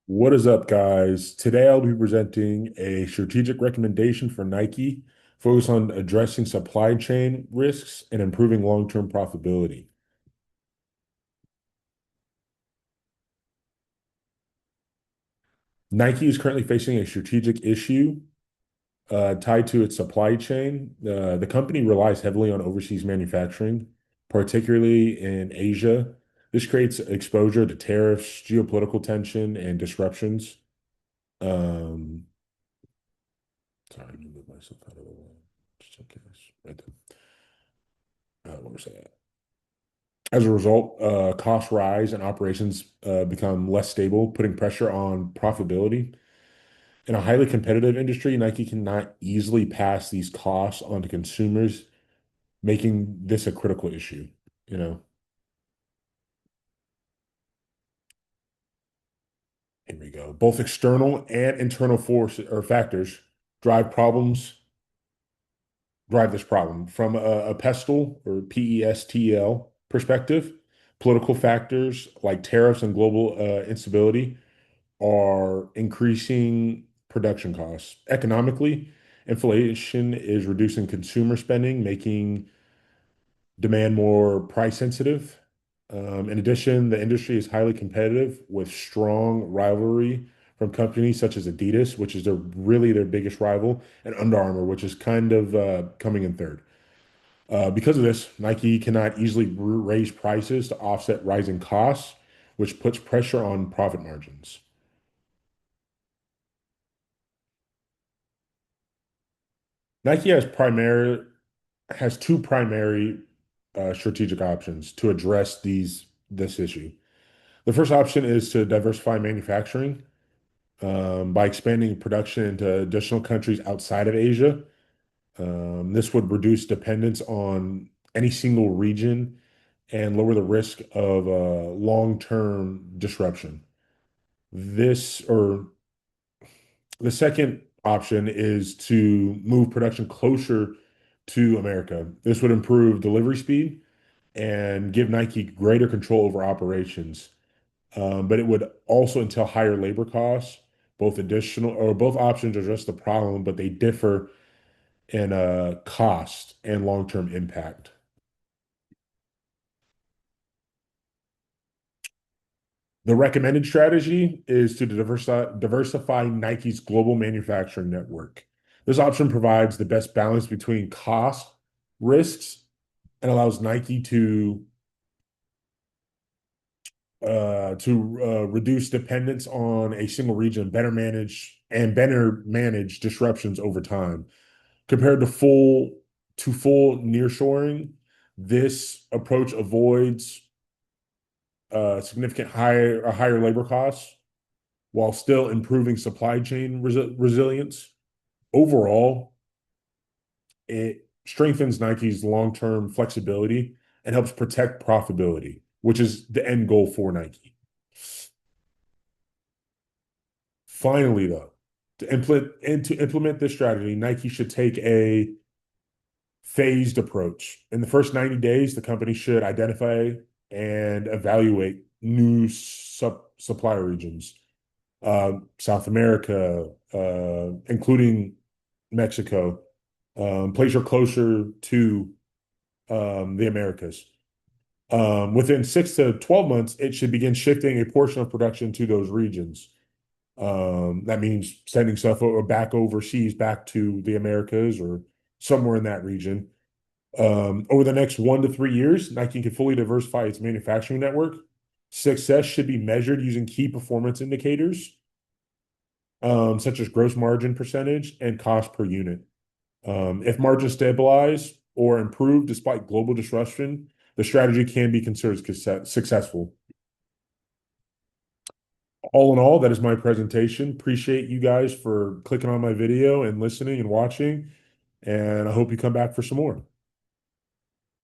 What is up, guys? Today I'll be presenting a strategic recommendation for Nike focused on addressing supply chain risks and improving long-term profitability. Nike is currently facing a strategic issue tied to its supply chain. The company relies heavily on overseas manufacturing, particularly in Asia. This creates exposure to tariffs, geopolitical tension, and disruptions. Um, Sorry, let me move myself out of the way. Just in case. Right there. What was that? As a result, costs rise and operations become less stable, putting pressure on profitability. In a highly competitive industry, Nike cannot easily pass these costs on to consumers, making this a critical issue. You know, here we go. Both external and internal forces or factors drive problems, drive this problem. From a pestle or PESTL perspective, political factors like tariffs and global instability are increasing production costs. Economically, inflation is reducing consumer spending, making demand more price sensitive. In addition, the industry is highly competitive with strong rivalry from companies such as Adidas, which is really their biggest rival, and Under Armour, which is kind of coming in third. Because of this, Nike cannot easily raise prices to offset rising costs, which puts pressure on profit margins. Nike has two primary strategic options to address this issue. The first option is to diversify manufacturing by expanding production into additional countries outside of Asia. This would reduce dependence on any single region and lower the risk of long-term disruption. This or The second option is to move production closer to America. This would improve delivery speed and give Nike greater control over operations. But it would also entail higher labor costs. Both options address the problem, but they differ in cost and long-term impact. The recommended strategy is to diversify Nike's global manufacturing network. This option provides the best balance between cost, risks, and allows Nike to reduce dependence on a single region, better manage disruptions over time. Compared to full nearshoring, this approach avoids significant higher labor costs while still improving supply chain resilience. Overall, it strengthens Nike's long-term flexibility and helps protect profitability, which is the end goal for Nike. Finally, though, to implement this strategy, Nike should take a phased approach. In the first 90 days, the company should identify and evaluate new supply regions, South America, including Mexico, places are closer to the Americas. Within 6 to 12 months, it should begin shifting a portion of production to those regions. That means sending stuff back overseas, back to the Americas or somewhere in that region. Over the next 1 to 3 years, Nike can fully diversify its manufacturing network. Success should be measured using key performance indicators, such as gross margin percentage and cost per unit. If margins stabilize or improve despite global disruption, the strategy can be considered successful. All in all, that is my presentation. Appreciate you guys for clicking on my video and listening and watching, and I hope you come back for some more.